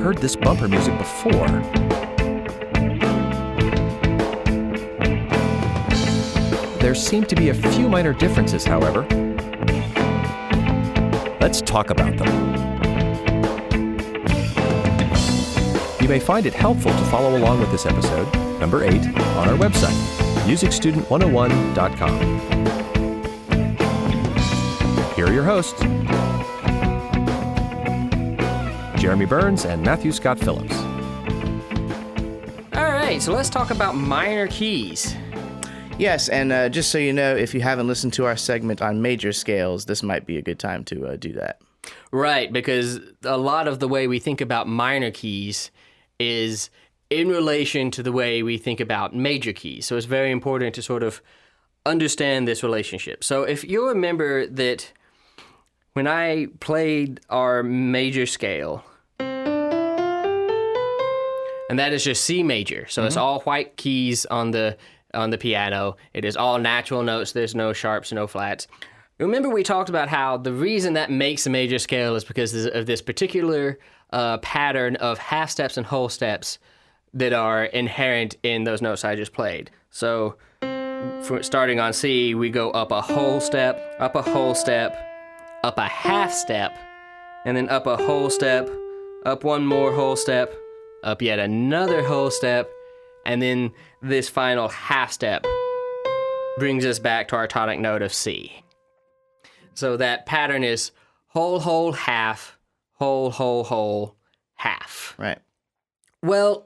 heard this bumper music before. There seem to be a few minor differences, however. Let's talk about them. You may find it helpful to follow along with this episode, number 8, on our website, musicstudent101.com. Here are your hosts, Jeremy Burns and Matthew Scott Phillips. All right, so let's talk about minor keys. Yes, and just so you know, if you haven't listened to our segment on major scales, this might be a good time to do that. Right, because a lot of the way we think about minor keys is in relation to the way we think about major keys. So it's very important to sort of understand this relationship. So if you remember that when I played our major scale, and that is just C major, so it's all white keys on the piano. It is all natural notes. There's no sharps, no flats. Remember we talked about how the reason that makes a major scale is because of this particular pattern of half steps and whole steps that are inherent in those notes I just played. So starting on C, we go up a whole step, up a whole step, up a half step, and then up a whole step, up one more whole step, up yet another whole step, and then this final half step brings us back to our tonic note of C. So that pattern is whole, whole, half, whole, whole, whole, half. Right. Well,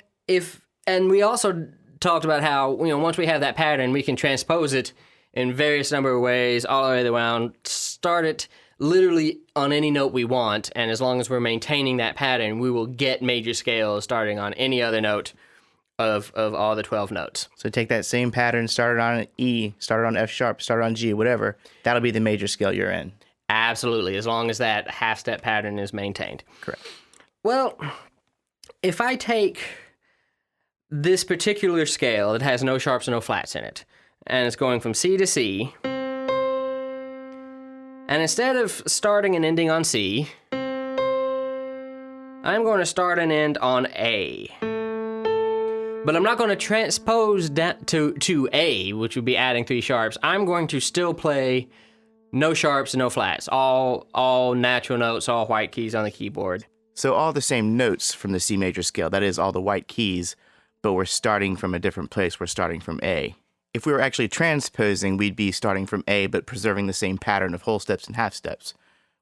and we also talked about how, once we have that pattern, we can transpose it in various number of ways all the way around, start it literally on any note we want, and as long as we're maintaining that pattern, we will get major scales starting on any other note of all the 12 notes. So take that same pattern, start it on E, start it on F sharp, start it on G, whatever. That'll be the major scale you're in. Absolutely, as long as that half-step pattern is maintained. Correct. Well, if I take this particular scale that has no sharps and no flats in it, and it's going from C to C, and instead of starting and ending on C, I'm going to start and end on A. But I'm not going to transpose that to A, which would be adding 3 sharps. I'm going to still play no sharps and no flats. All natural notes, all white keys on the keyboard. So all the same notes from the C major scale, that is all the white keys, but we're starting from a different place. We're starting from A. If we were actually transposing, we'd be starting from A, but preserving the same pattern of whole steps and half steps,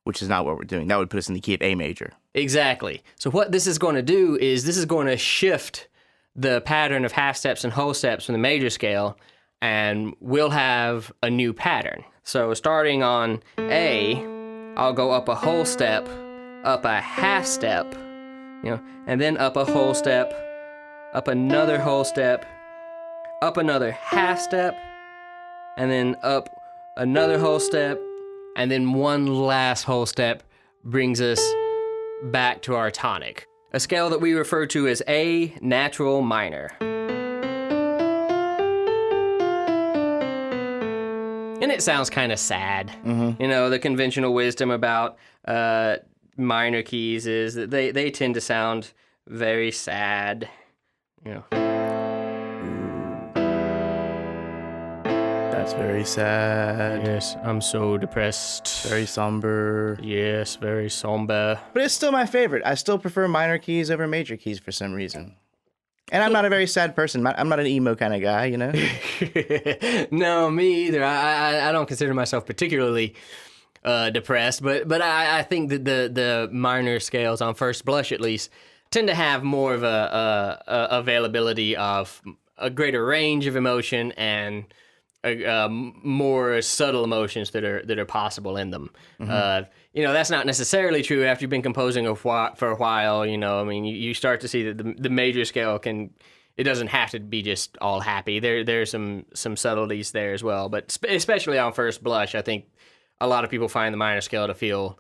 which is not what we're doing. That would put us in the key of A major. Exactly. So what this is going to do is this is going to shift the pattern of half steps and whole steps from the major scale, and we'll have a new pattern. So starting on A, I'll go up a whole step, up a half step, and then up a whole step, up another whole step, up another half step, and then up another whole step, and then one last whole step brings us back to our tonic, a scale that we refer to as A natural minor. And it sounds kind of sad. Mm-hmm. The conventional wisdom about minor keys is that they tend to sound very sad. That's very sad. Yes, I'm so depressed. Very somber. Yes, very somber. But it's still my favorite. I still prefer minor keys over major keys for some reason. And I'm not a very sad person. I'm not an emo kind of guy, No, me either. I don't consider myself particularly depressed, but I think that the minor scales, on first blush at least, tend to have more of a availability of a greater range of emotion and more subtle emotions that are possible in them. Mm-hmm. That's not necessarily true after you've been composing for a while. You start to see that the major scale it doesn't have to be just all happy. There's some subtleties there as well, but especially on first blush, I think a lot of people find the minor scale to feel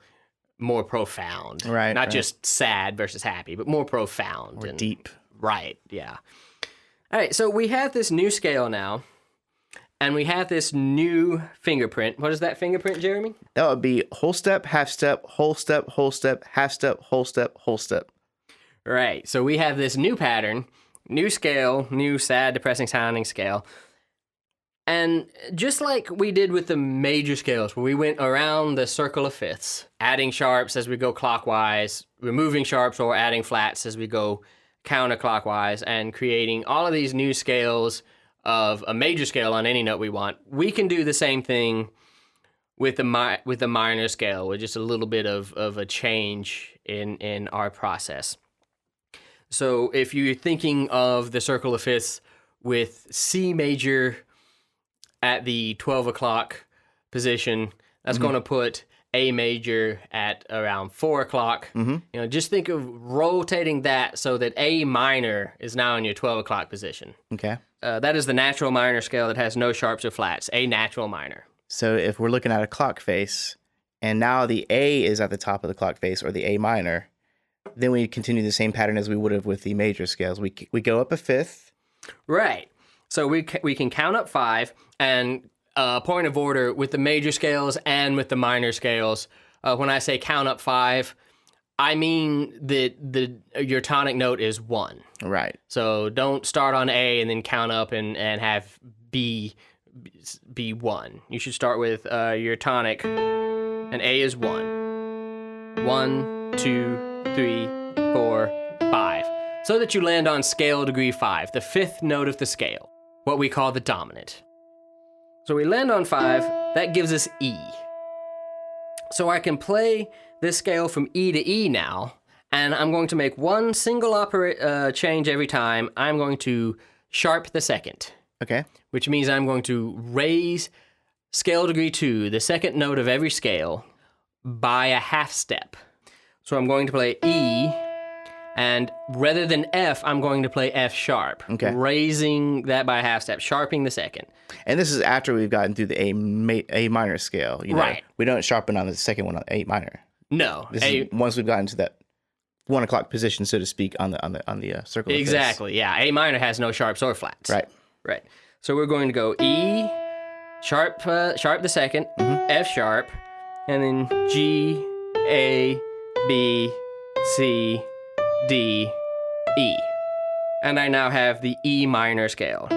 more profound. Right. Not just sad versus happy, but more profound. More deep. Right, yeah. All right, so we have this new scale now, and we have this new fingerprint. What is that fingerprint, Jeremy? That would be whole step, half step, whole step, half step, whole step, whole step. Right. So we have this new pattern, new scale, new sad, depressing sounding scale. And just like we did with the major scales, where we went around the circle of fifths, adding sharps as we go clockwise, removing sharps or adding flats as we go counterclockwise, and creating all of these new scales of a major scale on any note we want, we can do the same thing with the minor scale, with just a little bit of a change in our process. So if you're thinking of the circle of fifths with C major at the 12 o'clock position, that's going to put A major at around 4 o'clock. Just think of rotating that so that A minor is now in your 12 o'clock position. Okay. That is the natural minor scale that has no sharps or flats, A natural minor. So if we're looking at a clock face, and now the A is at the top of the clock face, or the A minor, then we continue the same pattern as we would have with the major scales. We go up a fifth. Right. So we can count up 5, and point of order with the major scales and with the minor scales. When I say count up 5, I mean that your tonic note is 1. Right. So don't start on A and then count up and have B be 1. You should start with your tonic, and A is 1. 1, 2, 3, 4, 5. So that you land on scale degree 5, the 5th note of the scale, what we call the dominant. So we land on 5, that gives us E. So I can play this scale from E to E now, and I'm going to make one single change every time. I'm going to sharp the second. Okay. Which means I'm going to raise scale degree 2, the second note of every scale, by a half step. So I'm going to play E, and rather than F, I'm going to play F sharp, raising that by a half step, sharping the second. And this is after we've gotten through the A minor scale. Right. We don't sharpen on the second one on A minor. No. This is once we've gotten to that 1 o'clock position, so to speak, on the circle. Exactly. Yeah. A minor has no sharps or flats. Right. Right. So we're going to go E, sharp the second, F sharp, and then G, A, B, C, D, E. And I now have the E minor scale.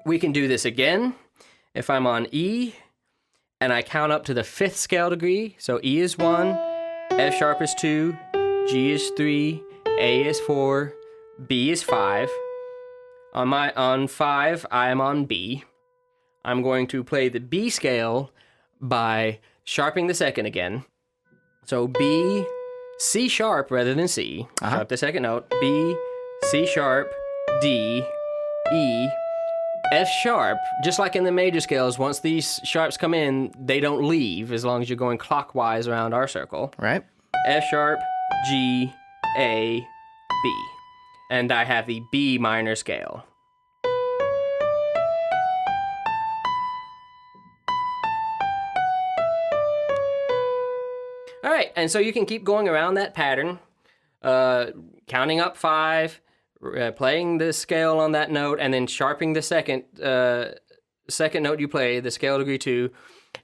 We can do this again if I'm on E and I count up to the 5th scale degree. So E is 1, F sharp is 2, G is 3, A is 4, B is 5. On 5, I am on B. I'm going to play the B scale by sharping the second again. So B, C sharp rather than C. Sharp the second note. B, C sharp, D, E, F sharp. Just like in the major scales, once these sharps come in, they don't leave as long as you're going clockwise around our circle. Right. F sharp, G, A, B. And I have the B minor scale. All right, and so you can keep going around that pattern, counting up 5, playing the scale on that note, and then sharpening the second note you play, the scale degree 2,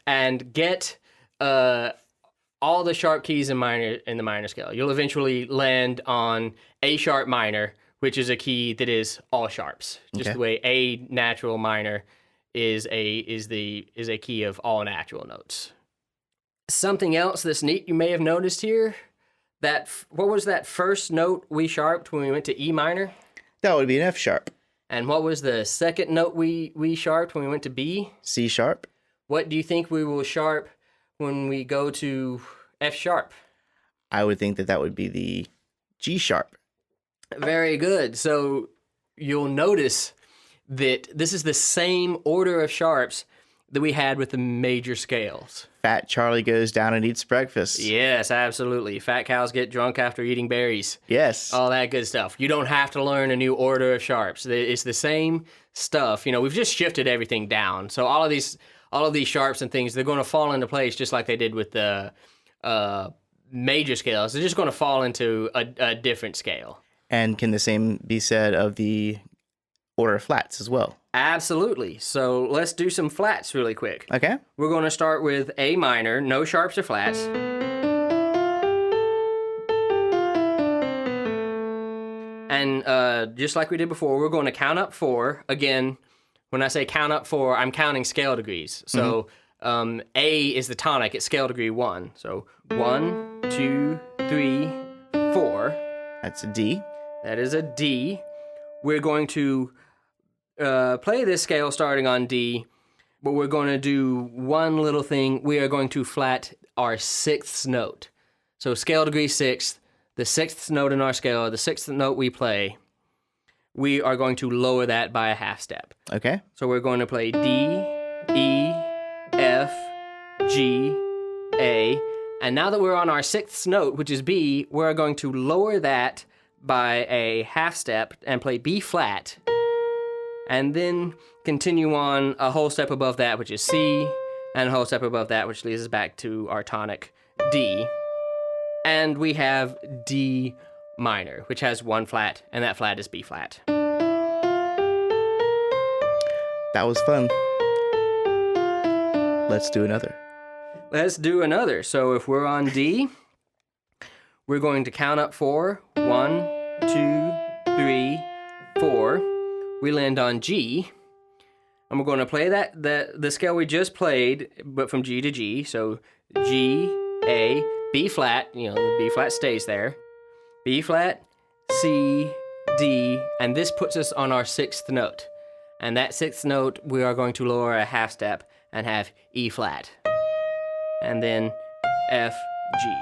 and get all the sharp keys in the minor scale. You'll eventually land on A sharp minor, which is a key that is all sharps, just the way A natural minor is a key of all natural notes. Something else that's neat you may have noticed here, what was that first note we sharped when we went to E minor? That would be an F sharp. And what was the second note we sharped when we went to B? C sharp. What do you think we will sharp when we go to F sharp? I would think that would be the G sharp. Very good. So you'll notice that this is the same order of sharps that we had with the major scales. Fat Charlie goes down and eats breakfast. Yes, absolutely. Fat cows get drunk after eating berries. Yes. All that good stuff. You don't have to learn a new order of sharps. It's the same stuff. We've just shifted everything down. So all of these sharps and things, they're going to fall into place just like they did with the major scales. They're just going to fall into a different scale. And can the same be said of the order of flats as well? Absolutely. So let's do some flats really quick. Okay. We're going to start with A minor, no sharps or flats. And just like we did before, we're going to count up 4. Again, when I say count up 4, I'm counting scale degrees. So A is the tonic. It's scale degree 1. So 1, 2, 3, 4. That's a D. That is a D. We're going to play this scale starting on D, but we're going to do one little thing. We are going to flat our 6th note. So scale degree 6th, the 6th note in our scale, the 6th note we play, we are going to lower that by a half step. Okay. So we're going to play D, E, F, G, A. And now that we're on our 6th note, which is B, we're going to lower that by a half step and play B flat. And then continue on a whole step above that, which is C, and a whole step above that, which leads us back to our tonic D. And we have D minor, which has 1 flat, and that flat is B flat. That was fun. Let's do another. Let's do another. So if we're on D, we're going to count up 4. 1, 2, 3, 4. We land on G, and we're going to play the scale we just played, but from G to G. So G, A, B flat, the B flat stays there. B flat, C, D, and this puts us on our 6th note. And that 6th note, we are going to lower a half step and have E flat. And then F, G.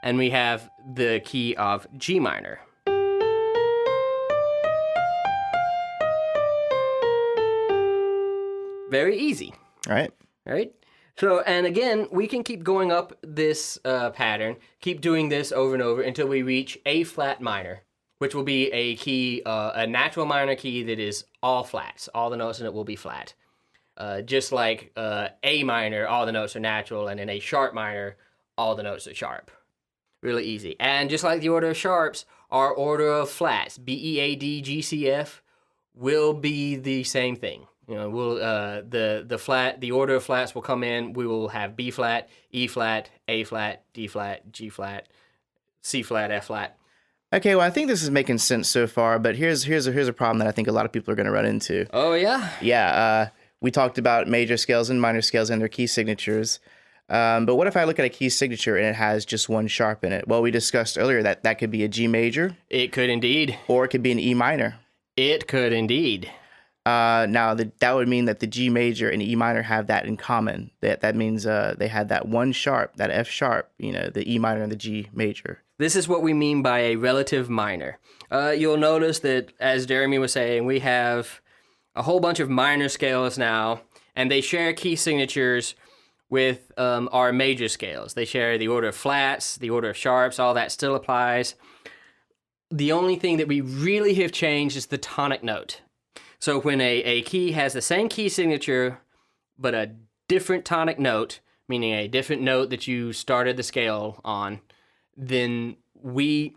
And we have the key of G minor. Very easy. All right. Right? So, and again, we can keep going up this pattern, keep doing this over and over until we reach A flat minor, which will be a key, a natural minor key that is all flats. All the notes in it will be flat. Just like A minor, all the notes are natural, and in A sharp minor, all the notes are sharp. Really easy. And just like the order of sharps, our order of flats, B, E, A, D, G, C, F, will be the same thing. We'll the order of flats will come in. We will have B flat, E flat, A flat, D flat, G flat, C flat, F flat. Okay, well, I think this is making sense so far, but here's a problem that I think a lot of people are going to run into. Oh yeah. Yeah. We talked about major scales and minor scales and their key signatures. But what if I look at a key signature and it has just 1 sharp in it? Well, we discussed earlier that could be a G major. It could indeed. Or it could be an E minor. It could indeed. Now, that would mean that the G major and E minor have that in common. That means they had that 1 sharp, that F sharp, the E minor and the G major. This is what we mean by a relative minor. You'll notice that, as Jeremy was saying, we have a whole bunch of minor scales now, and they share key signatures with our major scales. They share the order of flats, the order of sharps, all that still applies. The only thing that we really have changed is the tonic note. So when a key has the same key signature, but a different tonic note, meaning a different note that you started the scale on, then we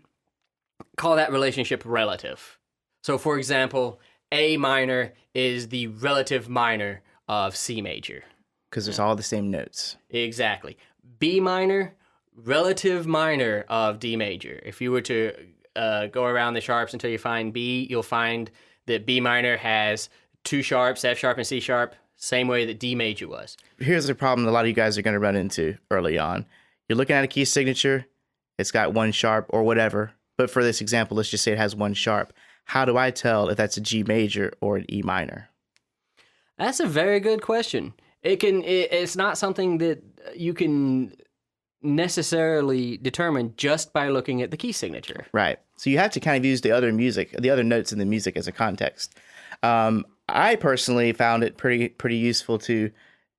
call that relationship relative. So for example, A minor is the relative minor of C major. Because it's all the same notes. Exactly. B minor, relative minor of D major. If you were to go around the sharps until you find B, you'll find that B minor has 2 sharps, F sharp and C sharp, same way that D major was. Here's the problem a lot of you guys are going to run into early on. You're looking at a key signature, it's got 1 sharp or whatever, but for this example, let's just say it has 1 sharp. How do I tell if that's a G major or an E minor? That's a very good question. It's not something that you can necessarily determine just by looking at the key signature. Right. So you have to kind of use the other notes in the music as a context. I personally found it pretty useful to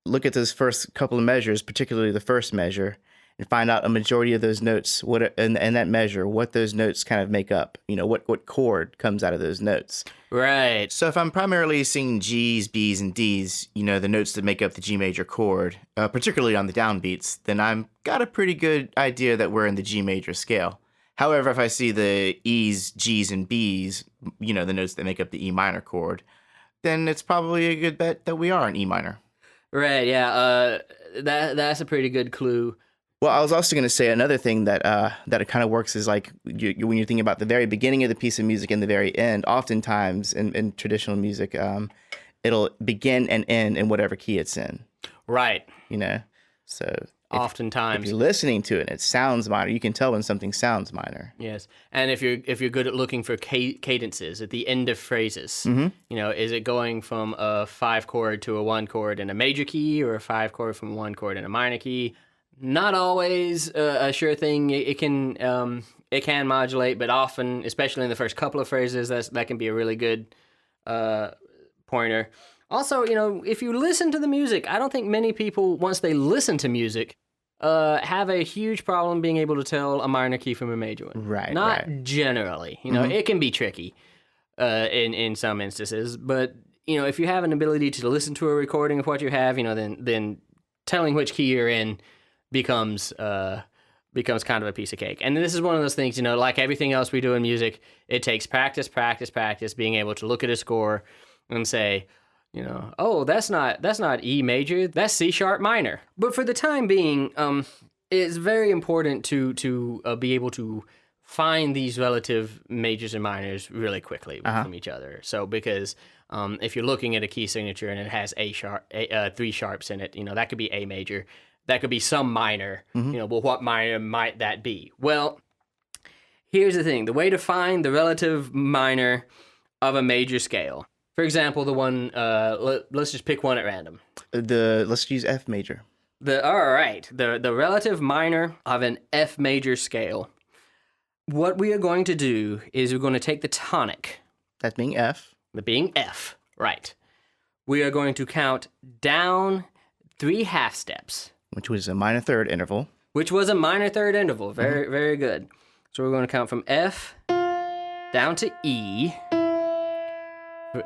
look at those first couple of measures, particularly the first measure, and find out a majority of those notes, in that measure, what those notes kind of make up. What chord comes out of those notes. Right. So if I'm primarily singing G's, B's, and D's, the notes that make up the G major chord, particularly on the downbeats, then I've got a pretty good idea that we're in the G major scale. However, if I see the E's, G's, and B's, the notes that make up the E minor chord, then it's probably a good bet that we are in E minor. Right, yeah. That's a pretty good clue. Well, I was also going to say another thing that that it kind of works is like when you're thinking about the very beginning of the piece of music and the very end. Oftentimes in traditional music, it'll begin and end in whatever key it's in. Right. You know, so Oftentimes. if you're listening to it and it sounds minor, you can tell when something sounds minor. Yes, and if you're good at looking for cadences at the end of phrases, is it going from a 5 chord to a 1 chord in a major key, or a 5 chord from 1 chord in a minor key? Not always a sure thing. It can modulate, but often, especially in the first couple of phrases, that can be a really good pointer. Also, if you listen to the music, I don't think many people, once they listen to music, have a huge problem being able to tell a minor key from a major one. Right. Not generally. It can be tricky in some instances, but if you have an ability to listen to a recording of what you have, then telling which key you're in becomes kind of a piece of cake. And this is one of those things, like everything else we do in music, it takes practice, being able to look at a score and say, oh, that's not E major, that's C sharp minor. But for the time being, it's very important to be able to find these relative majors and minors really quickly from each other. So because if you're looking at a key signature and it has A sharp, 3 sharps in it, that could be A major, that could be some minor. Well, what minor might that be? Well, here's the thing: the way to find the relative minor of a major scale. For example, the one, let's just pick one at random. Let's use F major. All right, the relative minor of an F major scale. What we are going to do is we're going to take the tonic. That being F. The being F, right. We are going to count down 3 half steps. Which was a minor third interval. Which was a minor third interval. Very, very good. So we're going to count from F down to E,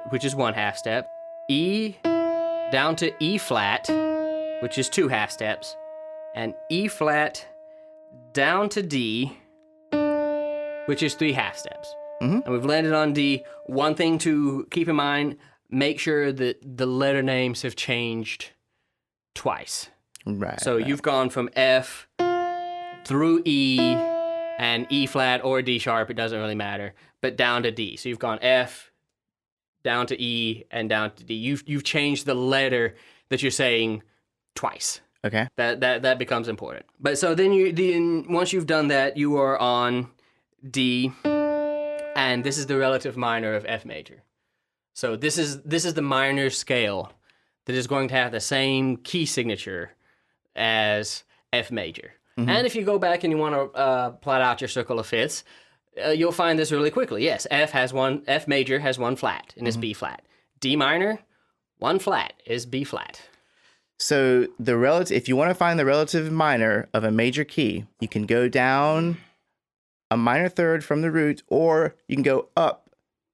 which is 1 half step, E down to E flat, which is 2 half steps, and E flat down to D, which is 3 half steps. And we've landed on D. One thing to keep in mind, make sure that the letter names have changed twice. Right. So you've gone from F through E and E flat or D sharp, it doesn't really matter, but down to D. So you've gone F, down to E, and down to D. You've changed the letter that you're saying twice. Okay. That becomes important. But so then once you've done that, you are on D, and this is the relative minor of F major. So this is the minor scale that is going to have the same key signature as F major. And if you go back and you want to plot out your circle of fifths, you'll find this really quickly. Yes, F major has 1 flat and is B flat. D minor, 1 flat is B flat. So if you want to find the relative minor of a major key, you can go down a minor third from the root, or you can go up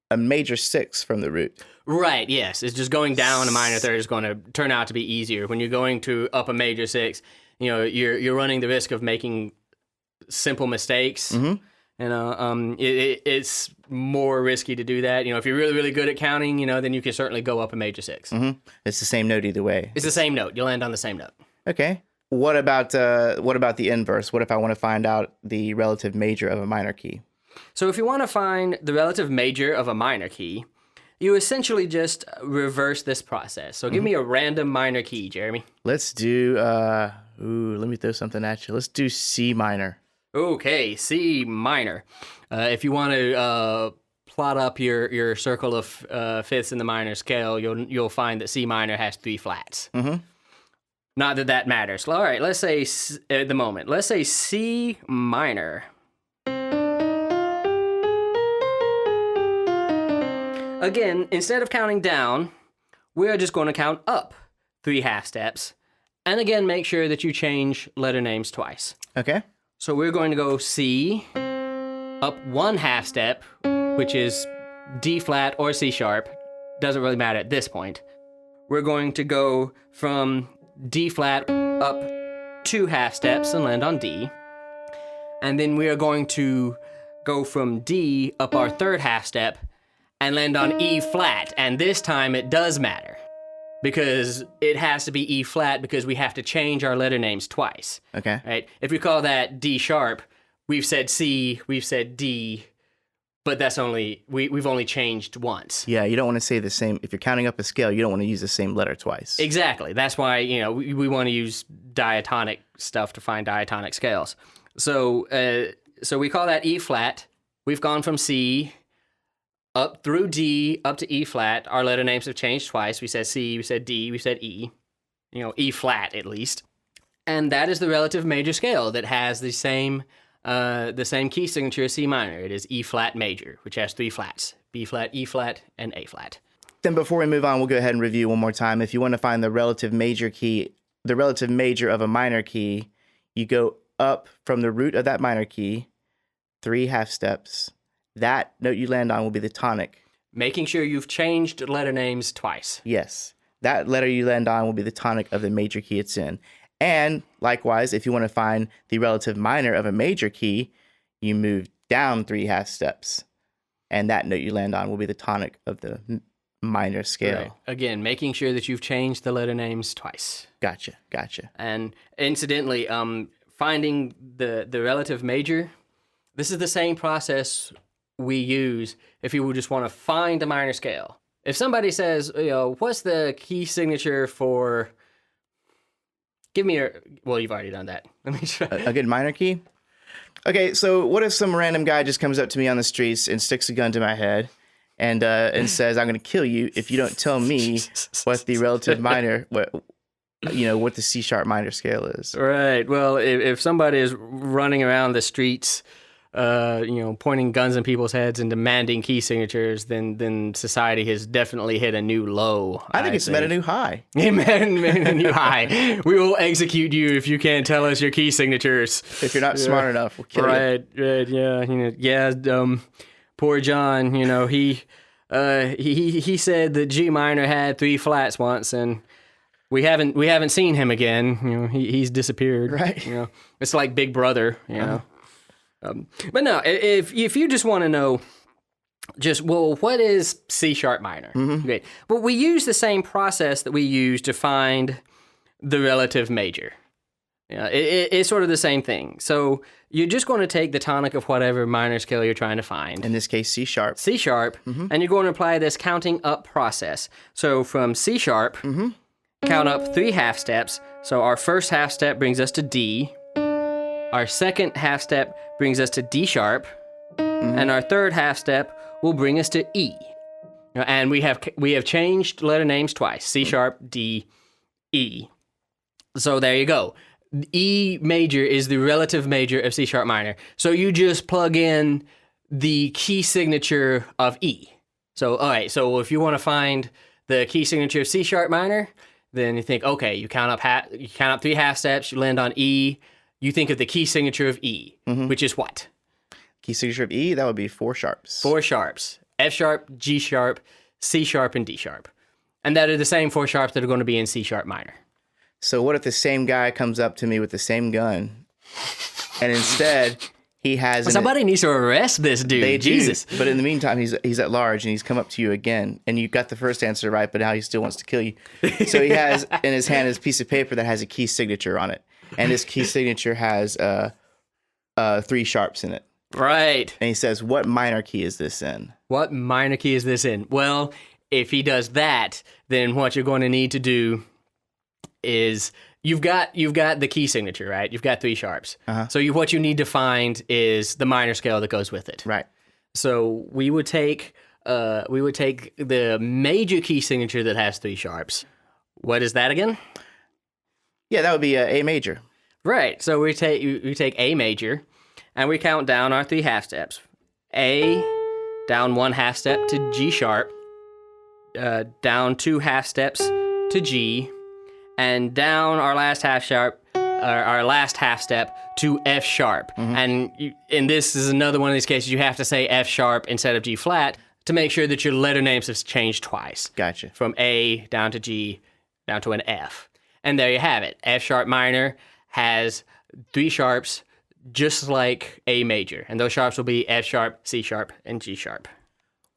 a major 6 from the root. Right, yes. It's just going down a minor third is going to turn out to be easier. When you're going to up a major 6, you're running the risk of making simple mistakes. It's more risky to do that. You know, if you're really, really good at counting, then you can certainly go up a major 6. It's the same note either way. It's the same note. You'll end on the same note. Okay. What about the inverse? What if I want to find out the relative major of a minor key? So if you want to find the relative major of a minor key, you essentially just reverse this process. So give me a random minor key, Jeremy. Let's do, let me throw something at you. Let's do C minor. Okay, C minor. If you want to plot up your circle of fifths in the minor scale, you'll find that C minor has 3 flats. Not that matters. All right, let's say at the moment, let's say C minor. Again, instead of counting down, we're just going to count up 3 half steps. And again, make sure that you change letter names twice. Okay. So we're going to go C, up 1 half step, which is D flat or C sharp. Doesn't really matter at this point. We're going to go from D flat up 2 half steps and land on D. And then we are going to go from D up our 3rd half step and land on E flat. And this time it does matter. because it has to be E flat because we have to change our letter names twice. Okay. Right? If we call that D sharp, we've said C, we've said D, but that's only we've only changed once. Yeah, you don't want to say the same. If you're counting up a scale, you don't want to use the same letter twice. Exactly. That's why, we want to use diatonic stuff to find diatonic scales. So we call that E flat. We've gone from C up through D up to E flat. Our letter names have changed twice. We said C, we said D, we said E. E flat at least. And that is the relative major scale that has the same key signature as C minor. It is E flat major, which has 3 flats: B flat, E flat, and A flat. Then before we move on, we'll go ahead and review one more time. If you want to find the relative major key, the relative major of a minor key, you go up from the root of that minor key, 3 half steps. That note you land on will be the tonic. Making sure you've changed letter names twice. Yes. That letter you land on will be the tonic of the major key it's in. And likewise, if you want to find the relative minor of a major key, you move down 3 half steps. And that note you land on will be the tonic of the minor scale. Right. Again, making sure that you've changed the letter names twice. Gotcha. And incidentally, finding the relative major, this is the same process we use if you would just want to find the minor scale. If somebody says, what's the key signature for... Give me well, you've already done that. Let me try. A good minor key? Okay, so what if some random guy just comes up to me on the streets and sticks a gun to my head and says, I'm going to kill you if you don't tell me what the relative minor, what the C sharp minor scale is? Right. Well, if somebody is running around the streets, pointing guns in people's heads and demanding key signatures, then society has definitely hit a new low. I think it's met a new high. It met a new high. We will execute you if you can't tell us your key signatures. If you're not smart enough, we'll kill you. Right, yeah. Poor John, he said that G minor had 3 flats once, and we haven't seen him again. He's disappeared. Right. It's like Big Brother, but no, if you just want to know, what is C sharp minor? Mm-hmm. Great. Well, we use the same process that we use to find the relative major. It's sort of the same thing. So you're just going to take the tonic of whatever minor scale you're trying to find. In this case, C sharp. C sharp, and you're going to apply this counting up process. So from C sharp, count up 3 half steps. So our first half step brings us to D. Our second half step brings us to D sharp, and our third half step will bring us to E. And we have changed letter names twice: C sharp, D, E. So there you go. E major is the relative major of C sharp minor. So you just plug in the key signature of E. So all right. So if you want to find the key signature of C sharp minor, then you think, okay, you count up 3 half steps, you land on E. You think of the key signature of E, which is what? Key signature of E, that would be 4 sharps. 4 sharps. F sharp, G sharp, C sharp, and D sharp. And that are the same 4 sharps that are going to be in C sharp minor. So what if the same guy comes up to me with the same gun, and instead he has... Somebody needs to arrest this dude. They Jesus. do, but in the meantime, he's at large, and he's come up to you again, and you got the first answer right, but now he still wants to kill you. So he has in his hand this piece of paper that has a key signature on it. And this key signature has 3 sharps in it. Right. And he says, what minor key is this in? What minor key is this in? Well, if he does that, then what you're going to need to do is you've got the key signature, right? You've got 3 sharps. So what you need to find is the minor scale that goes with it. Right. So we would take the major key signature that has 3 sharps. What is that again? Yeah, that would be A major. Right. So we take A major, and we count down our 3 half steps. A, down 1 half step to G sharp, down 2 half steps to G, and down our last half step to F sharp. And this is another one of these cases you have to say F sharp instead of G flat to make sure that your letter names have changed twice. Gotcha. From A down to G down to an F. And there you have it. F sharp minor has 3 sharps, just like A major. And those sharps will be F sharp, C sharp, and G sharp.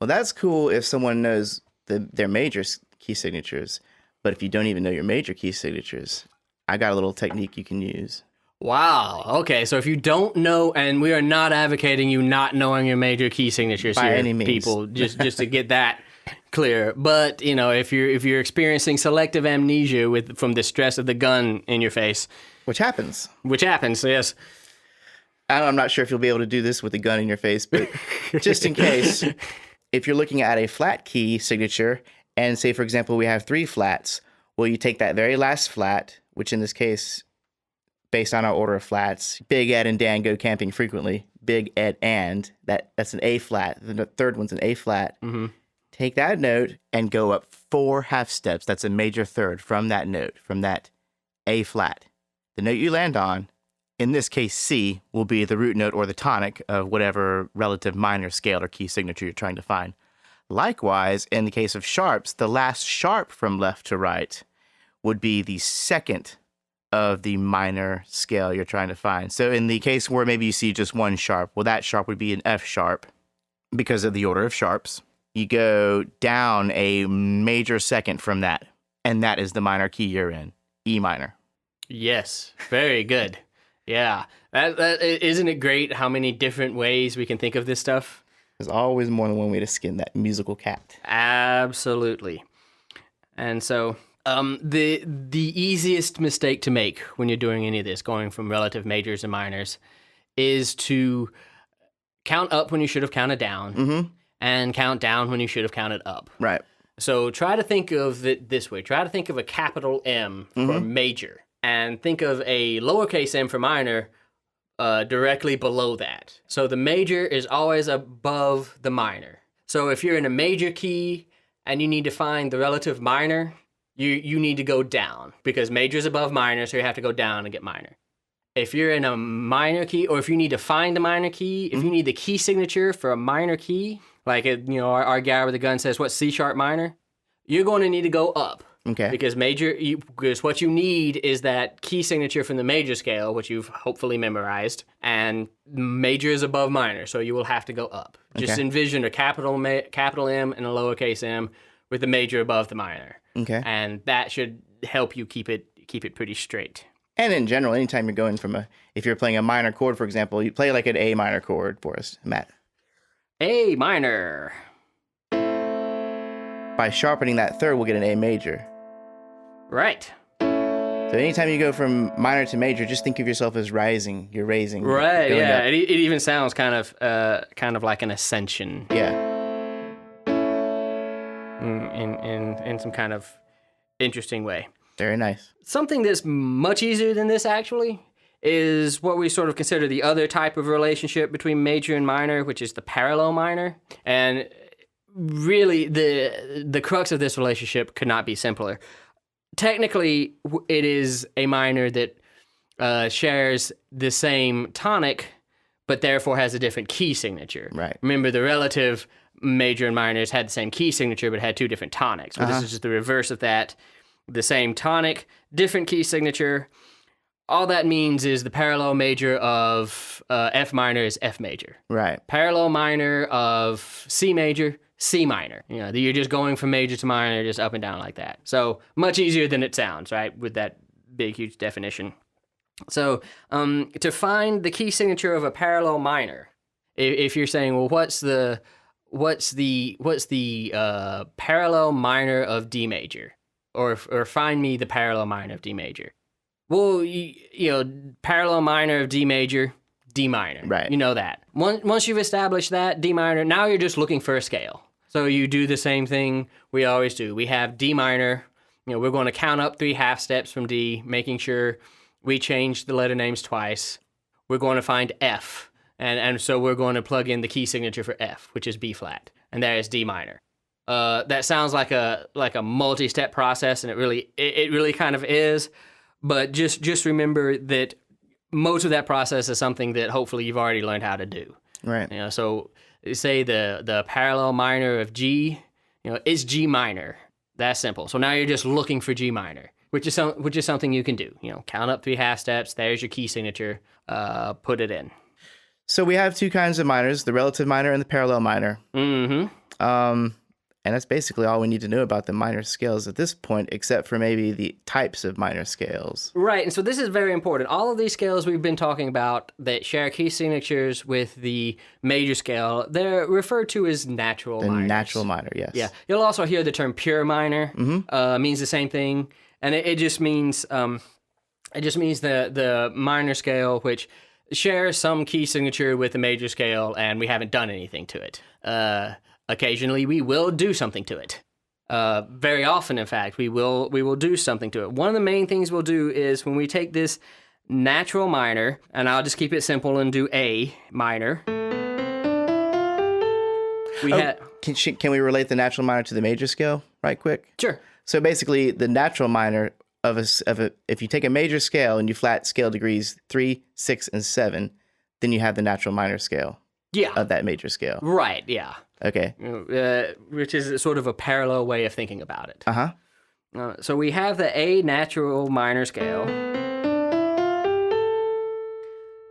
Well, that's cool if someone knows their major key signatures. But if you don't even know your major key signatures, I got a little technique you can use. Wow. Okay. So if you don't know, and we are not advocating you not knowing your major key signatures By here, any means. people, just to get that clear. But if you're experiencing selective amnesia from the stress of the gun in your face, Which happens. Yes. I'm not sure if you'll be able to do this with a gun in your face, but just in case, if you're looking at a flat key signature, and say, for example, we have 3 flats, well, you take that very last flat, which in this case, based on our order of flats, Big Ed and Dan go camping frequently. Big Ed and, that's an A flat. The third one's an A flat. Mm-hmm. Take that note and go up 4 half steps. That's a major third from that note, from that A flat. The note you land on, in this case C, will be the root note or the tonic of whatever relative minor scale or key signature you're trying to find. Likewise, in the case of sharps, the last sharp from left to right would be the second of the minor scale you're trying to find. So in the case where maybe you see just 1 sharp, well, that sharp would be an F sharp because of the order of sharps. You go down a major second from that, and that is the minor key you're in, E minor. Yes. Very good. Yeah. Isn't it great how many different ways we can think of this stuff? There's always more than one way to skin that musical cat. Absolutely. And so the easiest mistake to make when you're doing any of this, going from relative majors and minors, is to count up when you should have counted down, and count down when you should have counted up. Right. So try to think of it this way. Try to think of a capital M for major, and think of a lowercase m for minor directly below that. So the major is always above the minor. So if you're in a major key and you need to find the relative minor, you need to go down, because major is above minor, so you have to go down and get minor. If you're in a minor key, or if you need to find a minor key, if you need the key signature for a minor key, like our guy with the gun says, what's C sharp minor? You're going to need to go up. Okay. Because because what you need is that key signature from the major scale, which you've hopefully memorized, and major is above minor, so you will have to go up. Just envision a capital M and a lowercase m with the major above the minor. Okay. And that should help you keep it pretty straight. And in general, anytime you're going from if you're playing a minor chord, for example, you play like an A minor chord for us, Matt. A minor. By sharpening that third, we'll get an A major. Right. So anytime you go from minor to major, just think of yourself as rising. You're raising. Right. Going Yeah. up. It even sounds kind of like an ascension. Yeah. In some kind of interesting way. Very nice. Something that's much easier than this actually is what we sort of consider the other type of relationship between major and minor, which is the parallel minor. And really, the crux of this relationship could not be simpler. Technically, it is a minor that shares the same tonic, but therefore has a different key signature. Right. Remember, the relative major and minors had the same key signature, but had 2 different tonics. Well, this is just the reverse of that. The same tonic, different key signature. All that means is the parallel major of F minor is F major. Right. Parallel minor of C major, C minor. You're just going from major to minor, just up and down like that. So much easier than it sounds, right? With that big, huge definition. So to find the key signature of a parallel minor, if you're saying, well, what's the parallel minor of D major, or find me the parallel minor of D major. Well, parallel minor of D major, D minor. Right. You know that. Once you've established that, D minor, now you're just looking for a scale. So you do the same thing we always do. We have D minor. We're going to count up 3 half steps from D, making sure we change the letter names twice. We're going to find F. And so we're going to plug in the key signature for F, which is B flat. And there is D minor. That sounds like a multi-step process, and it really kind of is. But just remember that most of that process is something that hopefully you've already learned how to do. Right. So say the parallel minor of G, it's G minor. That's simple. So now you're just looking for G minor, which is something you can do. Count up 3 half steps. There's your key signature. Put it in. So we have 2 kinds of minors: the relative minor and the parallel minor. Mm-hmm. And that's basically all we need to know about the minor scales at this point, except for maybe the types of minor scales. Right, and so this is very important. All of these scales we've been talking about that share key signatures with the major scale, they're referred to as natural minors. The natural minor, yes. Yeah, you'll also hear the term pure minor. Means the same thing, and it just means the minor scale which shares some key signature with the major scale, and we haven't done anything to it. Occasionally, we will do something to it. Very often, in fact, we will do something to it. One of the main things we'll do is when we take this natural minor, and I'll just keep it simple and do A minor. Can we relate the natural minor to the major scale right quick? Sure. So basically, the natural minor if you take a major scale and you flat scale degrees 3, 6, and 7, then you have the natural minor scale. Yeah. Of that major scale. Right. Yeah. Okay. Which is sort of a parallel way of thinking about it. Uh-huh. So we have the A natural minor scale.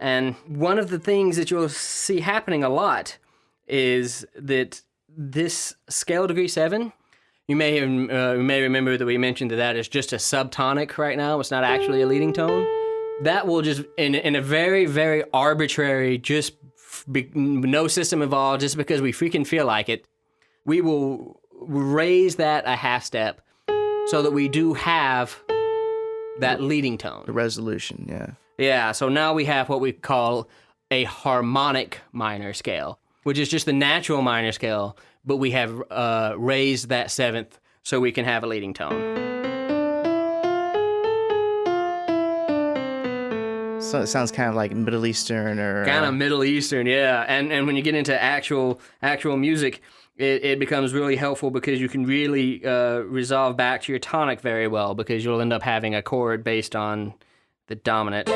And one of the things that you'll see happening a lot is that this scale degree 7, you may remember that we mentioned that is just a subtonic right now. It's not actually a leading tone. That will just, in a very, very arbitrary, no system involved, just because we freaking feel like it, we will raise that a half step so that we do have that leading tone. The resolution, yeah. Yeah, so now we have what we call a harmonic minor scale, which is just the natural minor scale, but we have raised that 7th so we can have a leading tone. So it sounds kind of like Middle Eastern or... Kind of Middle Eastern, yeah. And when you get into actual music, it becomes really helpful because you can really resolve back to your tonic very well, because you'll end up having a chord based on the dominant.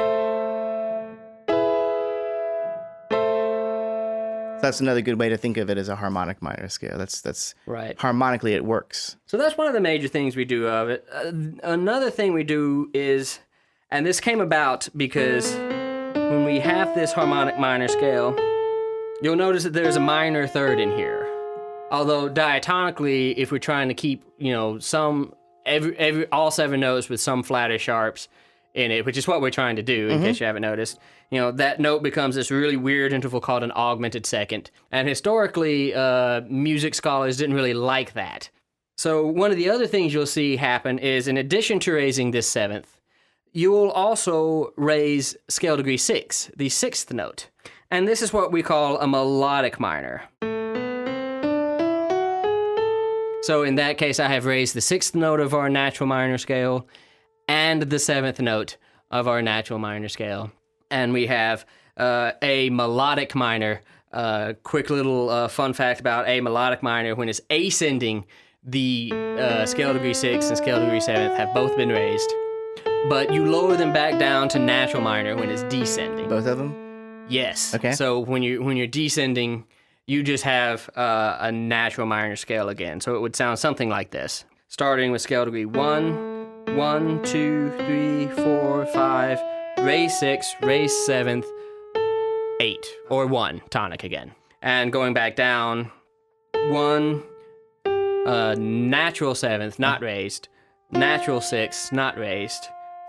That's another good way to think of it as a harmonic minor scale. That's right. Harmonically, it works. So that's one of the major things we do of it. Another thing we do is, and this came about because when we have this harmonic minor scale, you'll notice that there's a minor third in here. Although diatonically, if we're trying to keep, all 7 notes with some flatter sharps in it, which is what we're trying to do, in case you haven't noticed, that note becomes this really weird interval called an augmented second. And historically, music scholars didn't really like that. So one of the other things you'll see happen is, in addition to raising this 7th, you will also raise scale degree 6, the 6th note. And this is what we call a melodic minor. So in that case, I have raised the 6th note of our natural minor scale and the 7th note of our natural minor scale. And we have a melodic minor. Quick little fun fact about a melodic minor: when it's ascending, the scale degree 6 and scale degree 7th have both been raised. But you lower them back down to natural minor when it's descending. Both of them? Yes. Okay. So when you're descending, you just have a natural minor scale again. So it would sound something like this. Starting with scale degree 1, 1, 2, 3, 4, 5, raise 6, raise 7th, 8, or 1, tonic again. And going back down, 1, natural 7th, not raised, natural 6, not raised,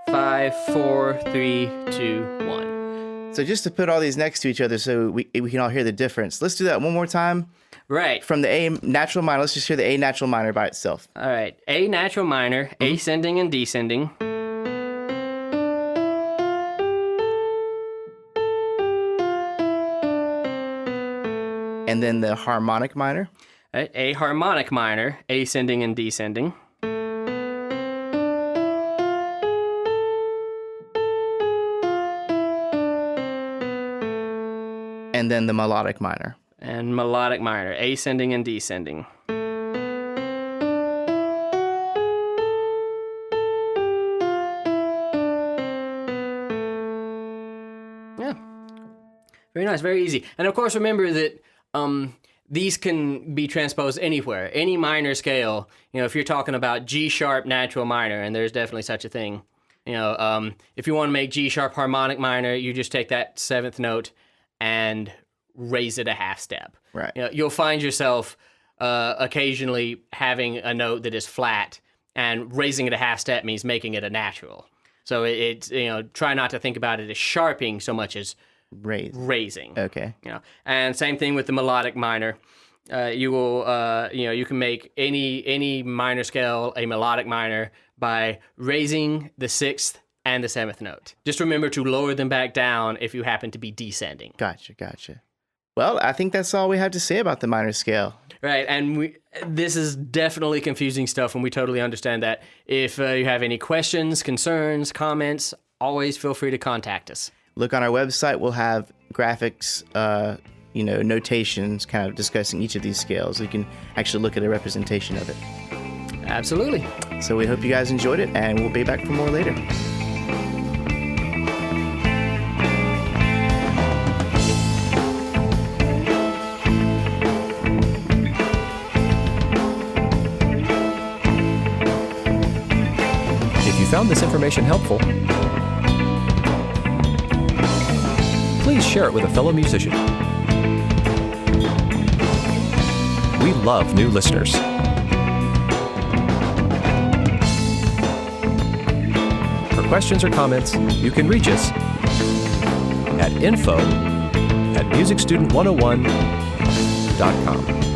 5, 4, 3, 2, 1. So just to put all these next to each other so we can all hear the difference, let's do that one more time. Right. From the A natural minor, let's just hear the A natural minor by itself. All right. A natural minor, ascending and descending. And then the harmonic minor. A harmonic minor, ascending and descending. And then the melodic minor. And melodic minor, ascending and descending. Yeah. Very nice, very easy. And of course, remember that these can be transposed anywhere, any minor scale. If you're talking about G sharp natural minor, and there's definitely such a thing. If you want to make G sharp harmonic minor, you just take that 7th note and raise it a half step. Right. You'll find yourself occasionally having a note that is flat and raising it a half step means making it a natural. So it's, try not to think about it as sharping so much as raising. Okay. And same thing with the melodic minor. You will, you can make any minor scale a melodic minor by raising the 6th and the 7th note. Just remember to lower them back down if you happen to be descending. Gotcha. Well, I think that's all we have to say about the minor scale. Right, and this is definitely confusing stuff, and we totally understand that. If you have any questions, concerns, comments, always feel free to contact us. Look on our website. We'll have graphics, notations kind of discussing each of these scales. You can actually look at a representation of it. Absolutely. So we hope you guys enjoyed it, and we'll be back for more later. If you found this information helpful, please share it with a fellow musician. We love new listeners. For questions or comments, you can reach us at info@musicstudent101.com.